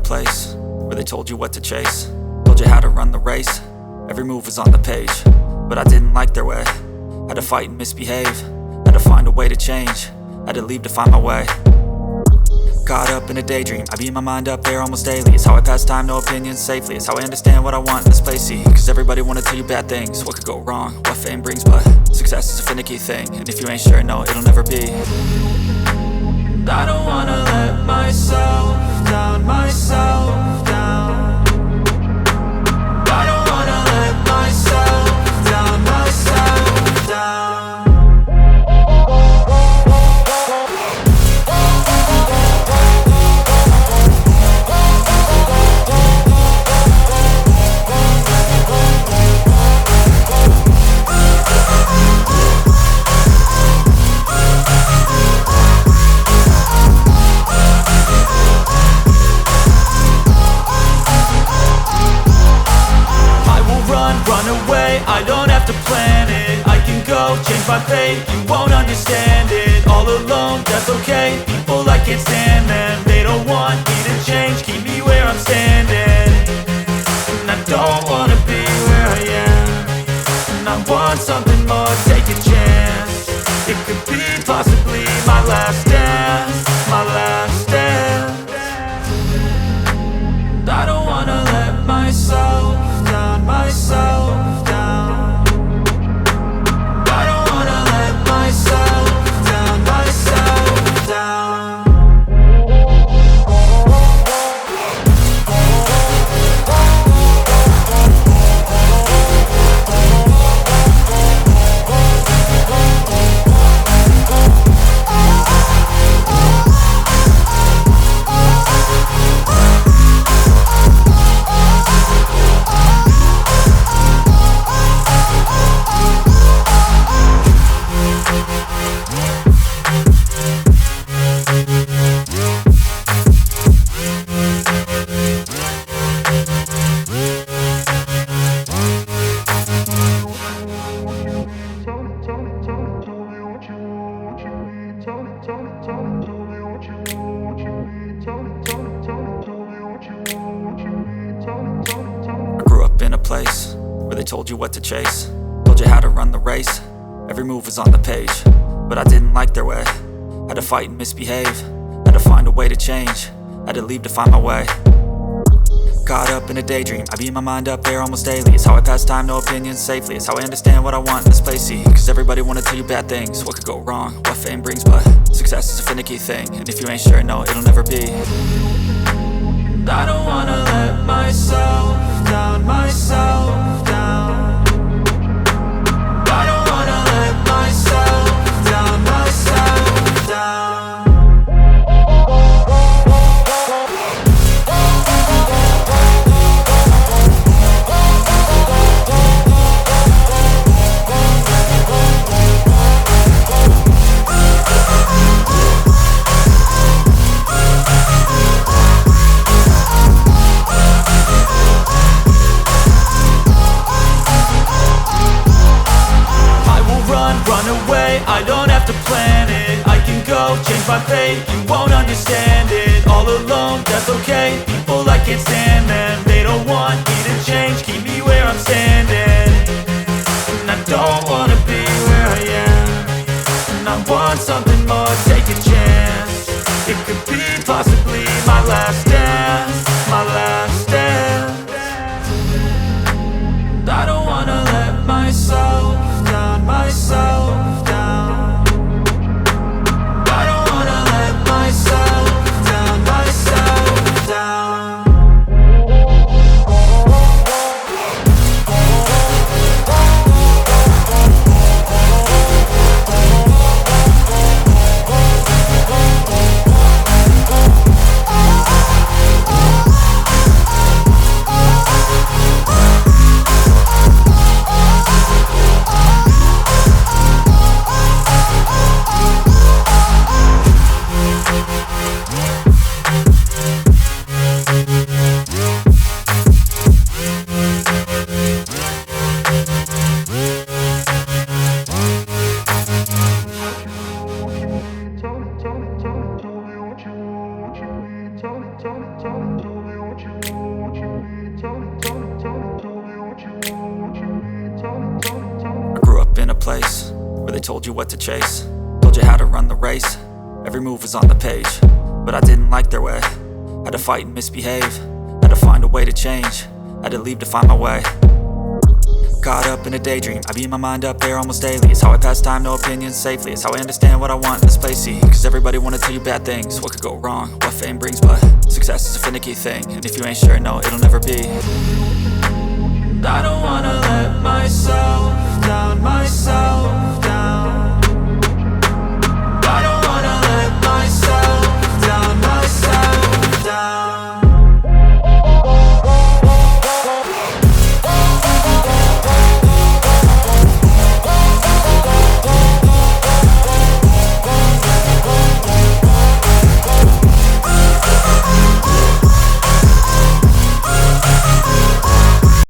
place where they told you what to chase, told you how to run the race. Every move was on the page, but I didn't like their way. Had to fight and misbehave, had to find a way to change, had to leave to find my way. Caught up in a daydream, I beat my mind up there almost daily. It's how I pass time, no opinions safely. It's how I understand what I want in this place, see. Cause everybody wanna tell you bad things, what could go wrong, what fame brings. But success is a finicky thing, and if you ain't sure, no, it'll never be. I don't wanna let myself down, myself down. I don't wanna let myself down, myself down. I don't have to plan it, I can go change my fate. You won't understand it, all alone, that's okay. People I can't stand them, they don't want me to change. Keep me where I'm standing, and I don't wanna be where I am. And I want something more, take a chance. It could be possibly my last dance, my last dance. I don't wanna let myself down, myself down. I don't wanna let myself down, myself down. Place where they told you what to chase, told you how to run the race. Every move was on the page, but I didn't like their way. Had to fight and misbehave, had to find a way to change, had to leave to find my way. Caught up in a daydream, I beat my mind up there almost daily. It's how I pass time, no opinions safely. It's how I understand what I want in this place, see. Cause everybody wanna tell you bad things, what could go wrong, what fame brings. But success is a finicky thing, and if you ain't sure, no, it'll never be. I don't wanna let myself down, myself down. I don't wanna let myself down, myself down. I don't have to plan it, I can go change my fate. You won't understand it, all alone, that's okay. People I can't stand them, they don't want me to change. Keep me where I'm standing, and I don't wanna be where I am. And I want something more, take a chance. It could be possibly my last dance, my last dance. I don't wanna let myself down, myself down. I don't wanna let myself down, myself down. place where they told you what to chase, told you how to run the race, every move was on the page. But I didn't like their way, had to fight and misbehave, had to find a way to change, had to leave to find my way. Caught up in a daydream, I beat my mind up there almost daily. It's how I pass time, no opinions safely. It's how I understand what I want in this place, see. Cause everybody wanna tell you bad things, what could go wrong, what fame brings. But success is a finicky thing, and if you ain't sure, no, it'll never be.